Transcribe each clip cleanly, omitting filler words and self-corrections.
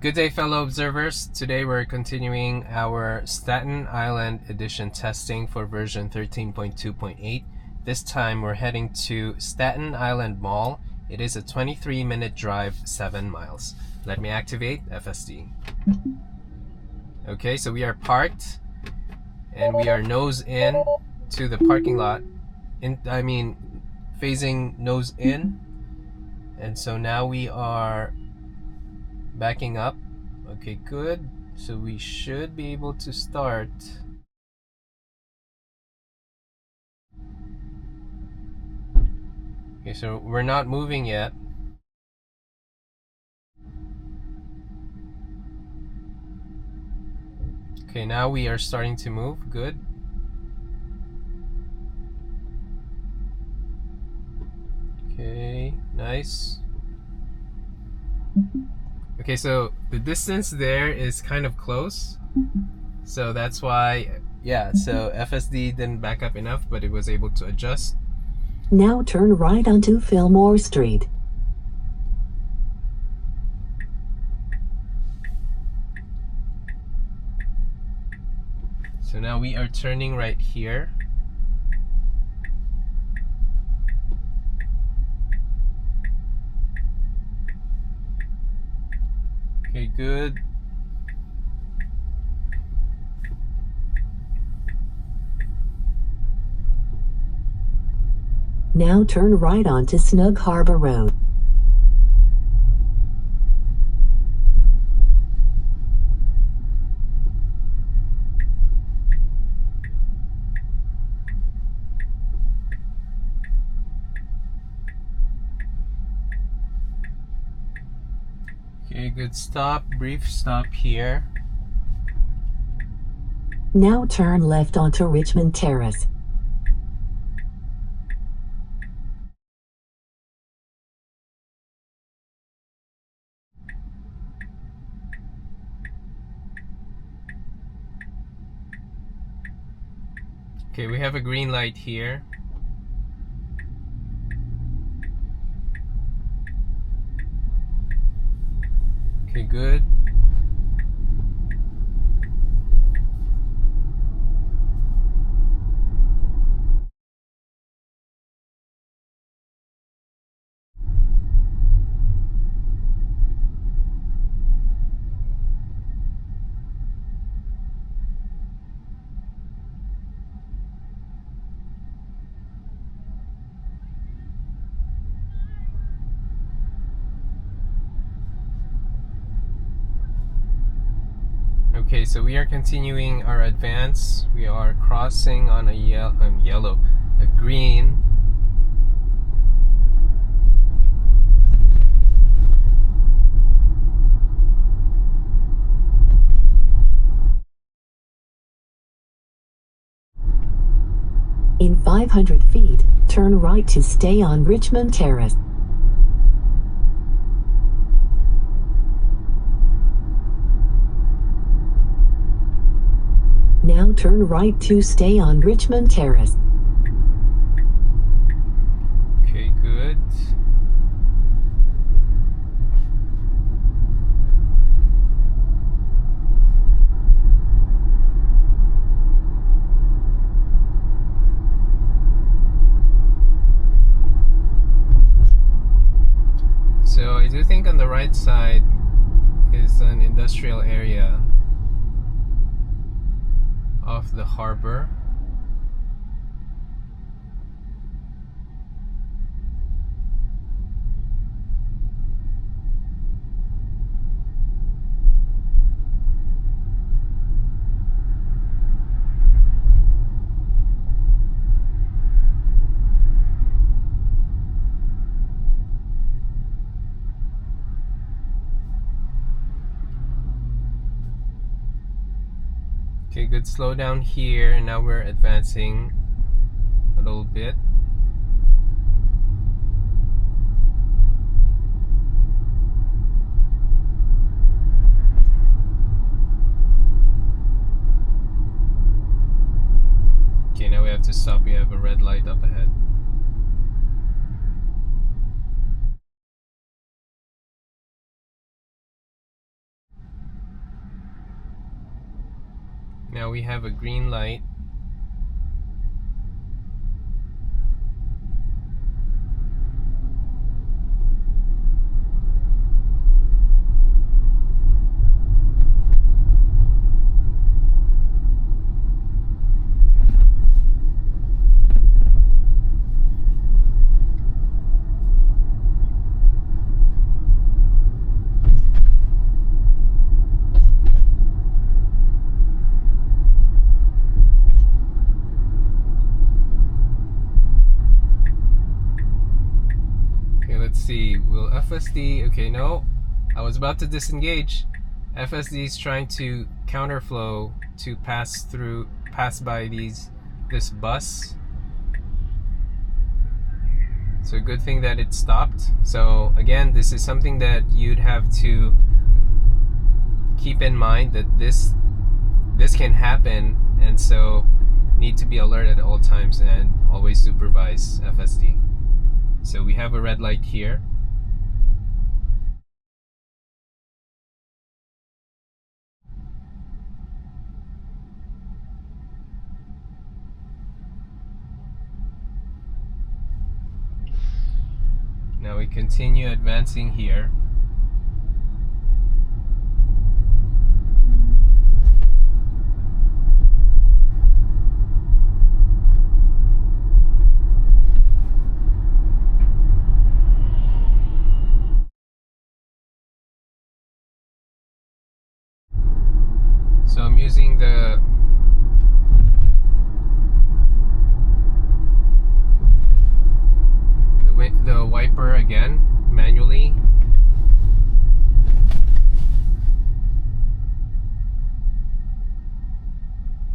Good day, fellow observers. Today we're continuing our Staten Island edition testing for version 13.2.8. This time we're heading to Staten Island Mall. It is a 23-minute drive, 7 miles. Let me activate FSD. Okay, so we are parked and we are nose in to the parking lot. Facing nose in. And so now we are backing up. Okay, good. So we should be able to start. Okay, so we're not moving yet. Okay, now we are starting to move. Good. Okay, nice. Okay, so the distance there is kind of close. So that's why, so FSD didn't back up enough, but it was able to adjust. Now turn right onto Fillmore Street. So now we are turning right here. Okay, good. Now turn right onto Snug Harbor Road. Okay, good stop. Brief stop here. Now turn left onto Richmond Terrace. Okay, we have a green light here. Okay, good. Okay, so we are continuing our advance. We are crossing on a green. In 500 feet, turn right to stay on Richmond Terrace. Now turn right to stay on Richmond Terrace. Okay, good. So I do think on the right side is an industrial area off the harbor. Okay, good slowdown here, and now we're advancing a little bit. Okay, now we have to stop. We have a red light up ahead. Now we have a green light. Let's see, will FSD, okay, no, I was about to disengage. FSD is trying to counterflow to pass by this bus. So good thing that it stopped. So again, this is something that you'd have to keep in mind, that this can happen, and so need to be alert at all times and always supervise FSD. So we have a red light here. Now we continue advancing here. So I'm using the wiper again, manually.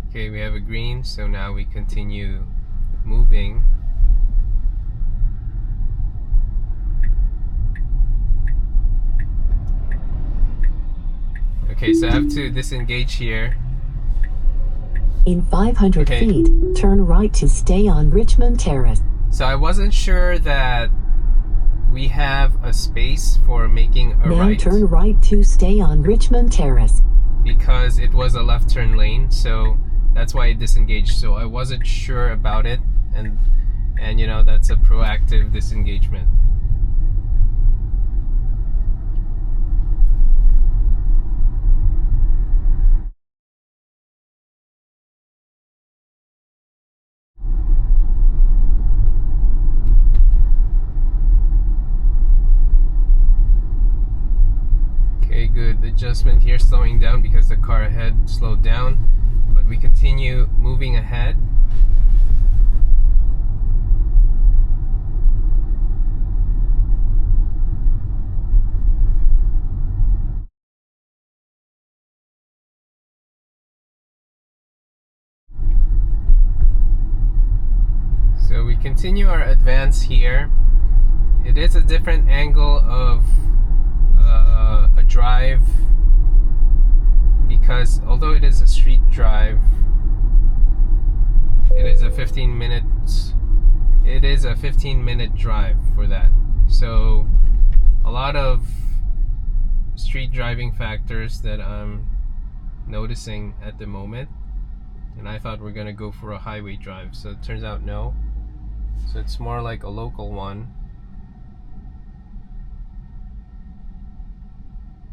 Okay, we have a green, so now we continue moving. Okay, so I have to disengage here. In 500 feet, turn right to stay on Richmond Terrace. So I wasn't sure that we have a space for making a right. Now turn right to stay on Richmond Terrace. Because it was a left turn lane, so that's why I disengaged. So I wasn't sure about it, and you know, that's a proactive disengagement. Okay, good. The adjustment here slowing down because the car ahead slowed down, but we continue moving ahead. So we continue our advance here. It is a different angle of a drive, because although it is a street drive, it is a 15-minute drive for that. So a lot of street driving factors that I'm noticing at the moment, and I thought we're gonna go for a highway drive, so it turns out no. So it's more like a local one.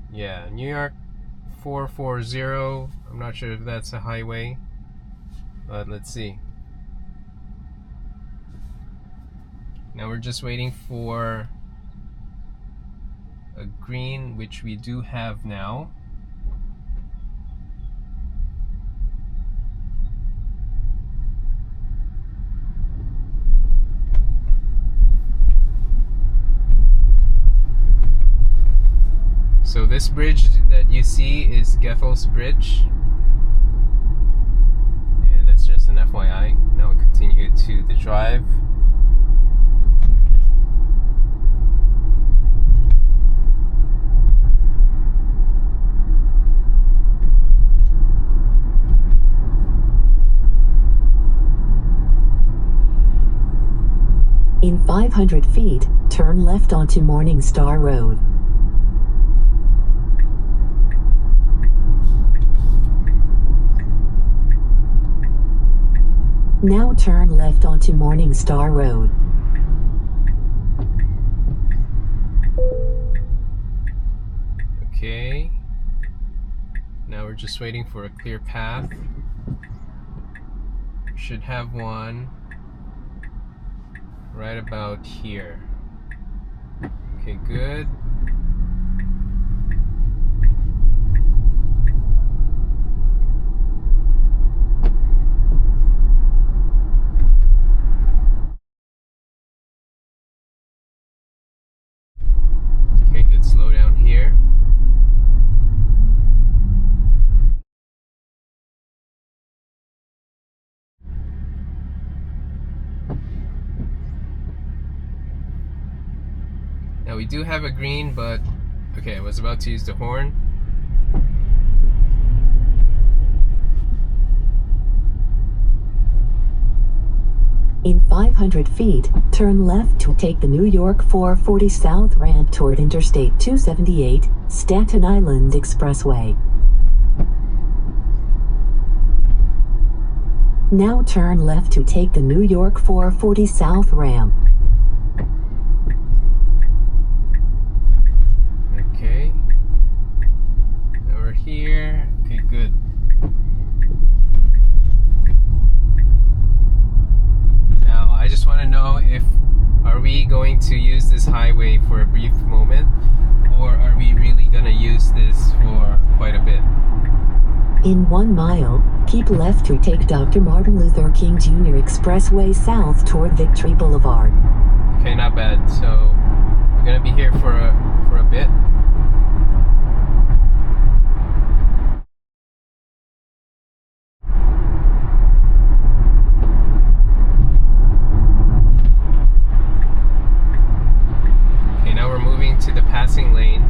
Yeah, New York 440. I'm not sure if that's a highway, but let's see. Now we're just waiting for a green, which we do have now. So this bridge that you see is Goethels Bridge, and that's just an FYI. Now we continue to the drive. In 500 feet, turn left onto Morningstar Road. Now turn left onto Morningstar Road. Okay. Now we're just waiting for a clear path. Should have one right about here. Okay, good. Okay, good. Slow down here. Now we do have a green, but okay, I was about to use the horn. In 500 feet, turn left to take the New York 440 South ramp toward Interstate 278, Staten Island Expressway. Now turn left to take the New York 440 South ramp. Okay. Now we're here. Okay, good. Now I just want to know if are we going to use this highway for a brief moment, or are we really going to use this for quite a bit? In 1 mile, keep left to take Dr. Martin Luther King Jr. Expressway south toward Victory Boulevard. Okay, not bad. So we're going to be here for a bit. Okay, now we're moving to the passing lane.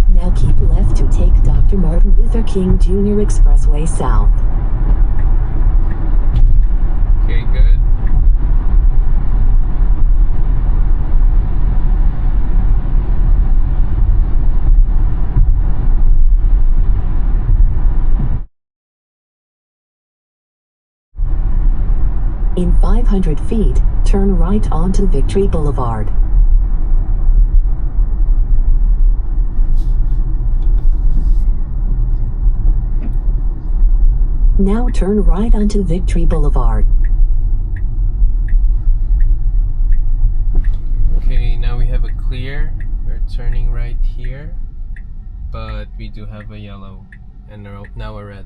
Now keep left to take Dr. Martin Luther King Jr. Expressway south. Okay, good. In 500 feet, turn right onto Victory Boulevard. Now turn right onto Victory Boulevard. Okay, now we have a clear. We're turning right here, but we do have a yellow and now a red.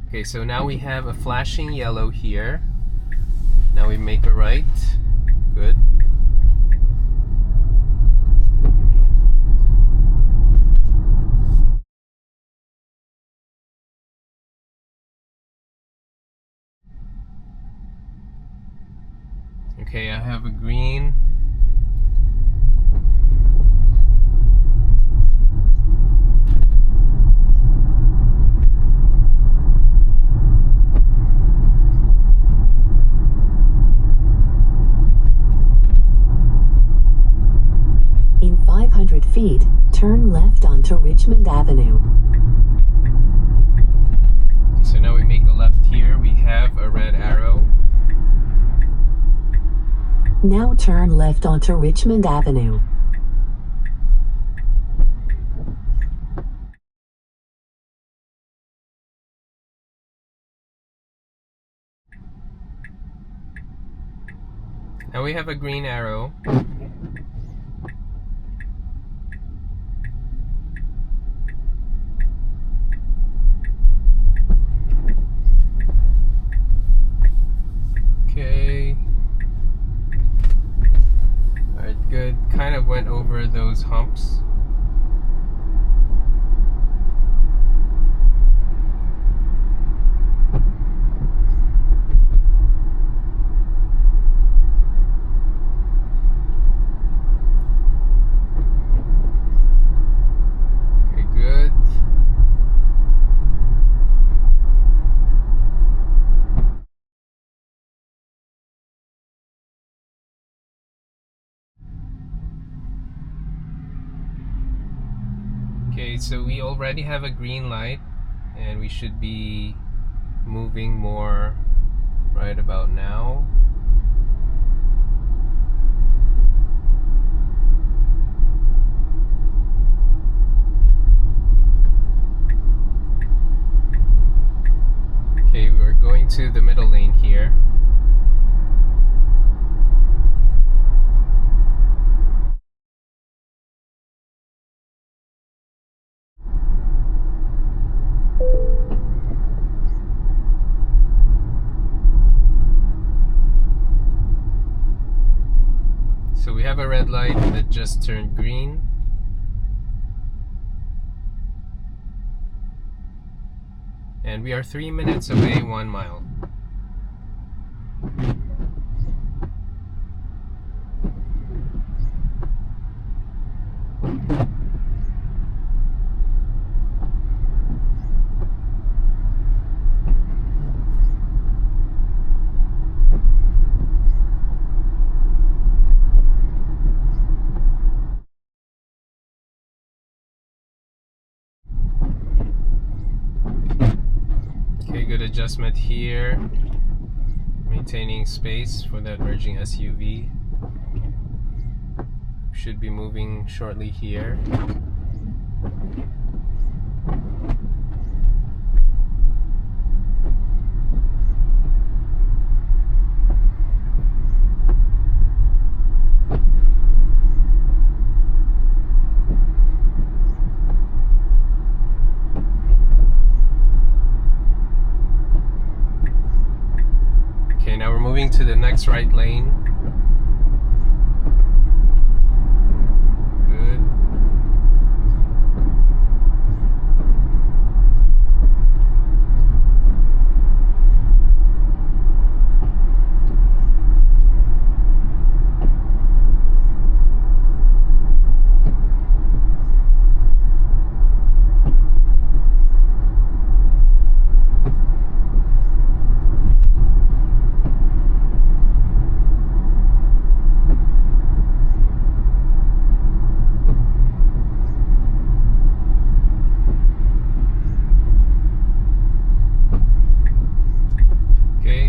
Okay, so now we have a flashing yellow here. Now we make a right. Good. Okay, I have a green. In 500 feet, turn left onto Richmond Avenue. So now we make a left here. We have a red arrow. Now turn left onto Richmond Avenue. Now we have a green arrow. Okay. Alright, good. Kind of went over those humps. Okay, so we already have a green light and we should be moving more right about now. Okay, we're going to the middle lane here. So we have a red light that just turned green. And we are 3 minutes away, 1 mile. Okay, good adjustment here. Maintaining space for that merging SUV. Should be moving shortly here. Okay, now we're moving to the next right lane. Good.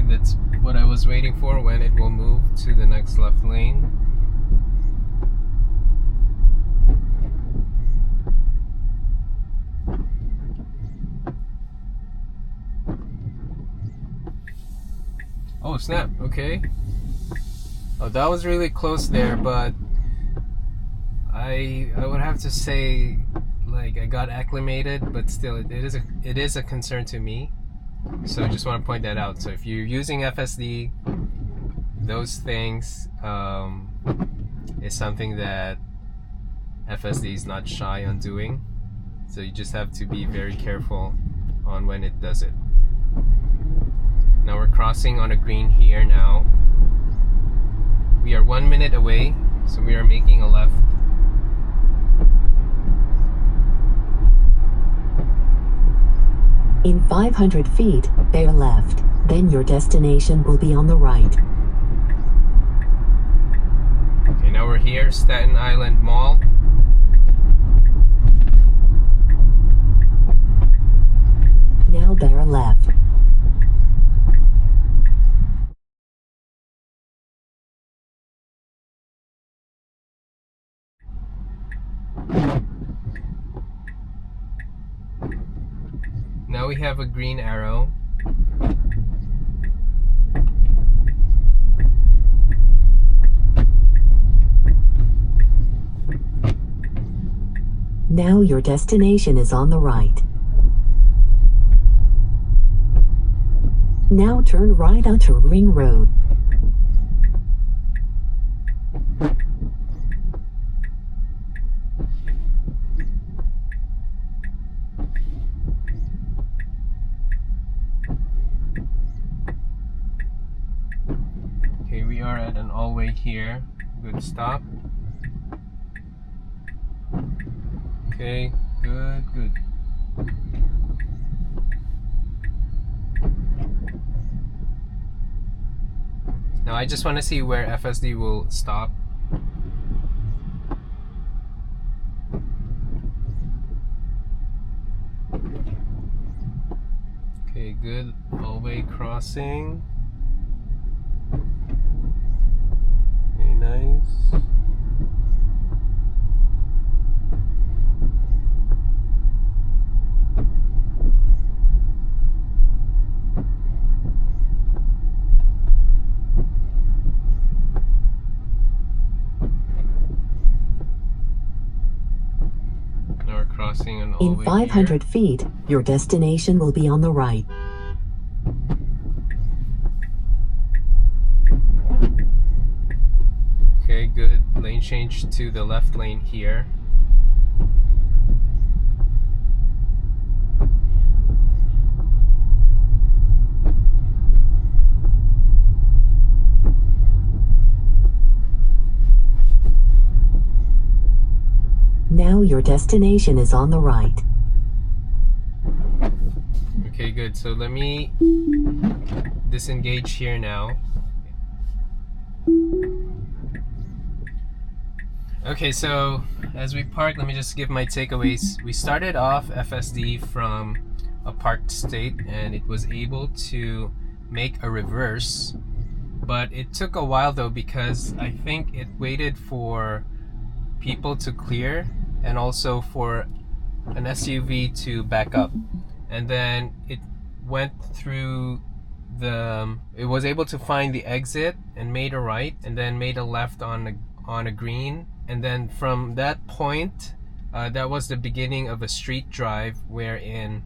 That's what I was waiting for, when it will move to the next left lane. Oh snap, okay. Oh, that was really close there, but I would have to say, like, I got acclimated, but still it is a concern to me. So I just want to point that out. So if you're using FSD, those things is something that FSD is not shy on doing. So you just have to be very careful on when it does it. Now we're crossing on a green here now. We are 1 minute away, so we are making a left. In 500 feet, bear left. Then your destination will be on the right. Okay, now we're here, Staten Island Mall. Now bear left. Now we have a green arrow. Now your destination is on the right. Now turn right onto Ring Road. Okay, we are at an all-way here. Good stop. Okay, good, good. Now I just want to see where FSD will stop. crossing. Very nice. Now we're crossing an In 500 feet, your destination will be on the right. Okay, good. Lane change to the left lane here. Now your destination is on the right. Okay, good. So let me disengage here now. Okay, so as we park, let me just give my takeaways. We started off FSD from a parked state and it was able to make a reverse, but it took a while though because I think it waited for people to clear and also for an SUV to back up, and then it went through it was able to find the exit and made a right and then made a left on a green, and then from that point that was the beginning of a street drive wherein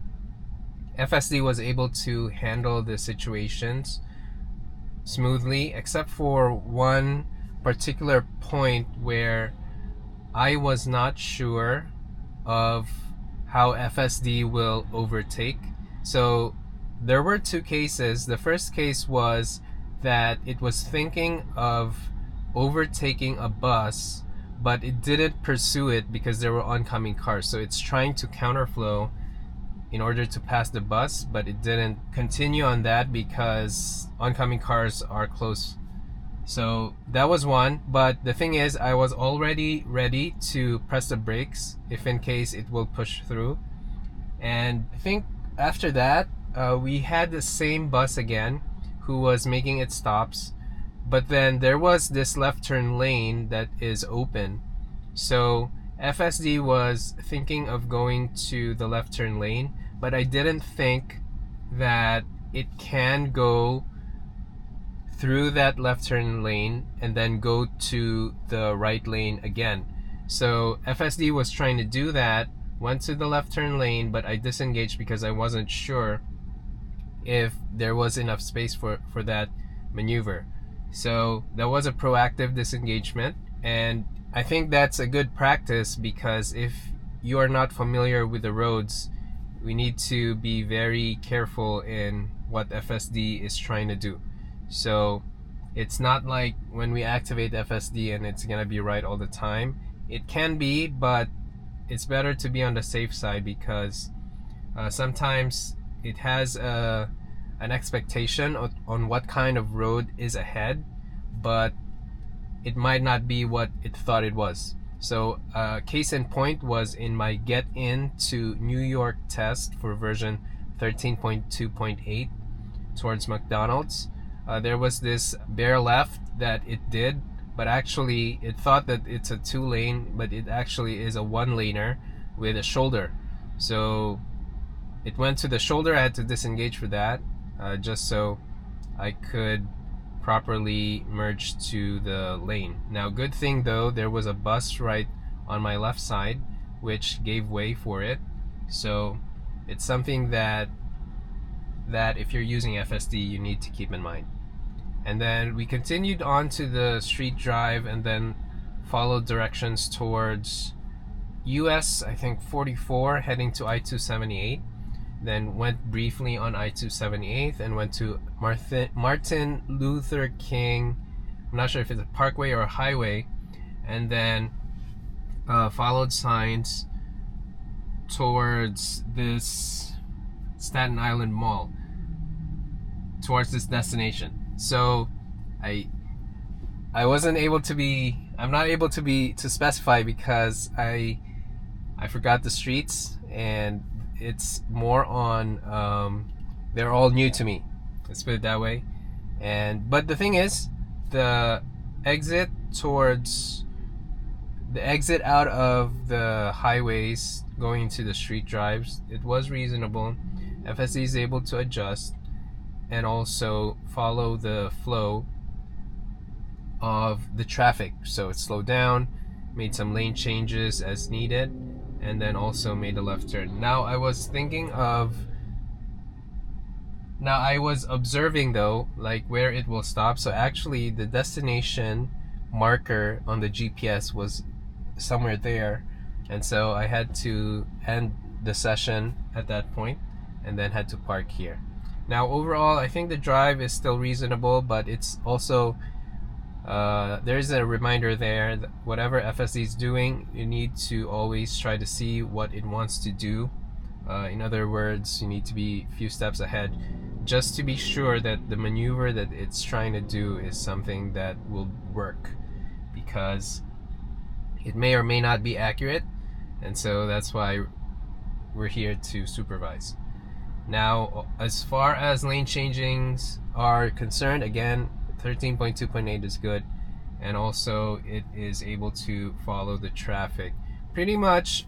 FSD was able to handle the situations smoothly, except for one particular point where I was not sure of how FSD will overtake. So there were two cases. The first case was that it was thinking of overtaking a bus, but it didn't pursue it because there were oncoming cars. So it's trying to counterflow in order to pass the bus, but it didn't continue on that because oncoming cars are close. So that was one, but the thing is I was already ready to press the brakes if in case it will push through. And I think after that we had the same bus again who was making its stops, but then there was this left turn lane that is open. So FSD was thinking of going to the left turn lane, but I didn't think that it can go through that left turn lane and then go to the right lane again. So FSD was trying to do that, went to the left turn lane, but I disengaged because I wasn't sure if there was enough space for that maneuver. So that was a proactive disengagement, and I think that's a good practice because if you are not familiar with the roads, we need to be very careful in what FSD is trying to do. So it's not like when we activate FSD and it's gonna be right all the time. It can be, but it's better to be on the safe side because sometimes it has an expectation on what kind of road is ahead, but it might not be what it thought it was. So case in point was in my get into New York test for version 13.2.8 towards McDonald's. There was this bare left that it did, but actually it thought that it's a 2-lane, but it actually is a 1-laner with a shoulder. So it went to the shoulder. I had to disengage for that just so I could properly merge to the lane. Now, good thing though, there was a bus right on my left side which gave way for it. So it's something that if you're using FSD you need to keep in mind. And then we continued on to the street drive and then followed directions towards US, I think 44, heading to I-278. Then went briefly on I-278 and went to Martin Luther King, I'm not sure if it's a parkway or a highway, and then followed signs towards this Staten Island Mall, towards this destination. So I'm not able to specify because I forgot the streets, and it's more on they're all new to me. Let's put it that way. But the thing is, the exit out of the highways going into the street drives, it was reasonable. FSD is able to adjust and also follow the flow of the traffic. So it slowed down, made some lane changes as needed, and then also made a left turn. Now I was observing though, like where it will stop. So actually the destination marker on the GPS was somewhere there, and so I had to end the session at that point and then had to park here. Now overall, I think the drive is still reasonable, but it's also there's a reminder there that whatever FSD is doing, you need to always try to see what it wants to do. In other words, you need to be a few steps ahead just to be sure that the maneuver that it's trying to do is something that will work, because it may or may not be accurate, and so that's why we're here to supervise. Now, as far as lane changings are concerned, again, 13.2.8 is good, and also it is able to follow the traffic pretty much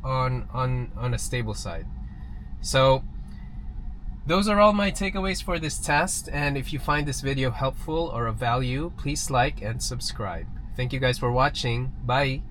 on a stable side. So those are all my takeaways for this test, and if you find this video helpful or of value, please like and subscribe. Thank you guys for watching. Bye.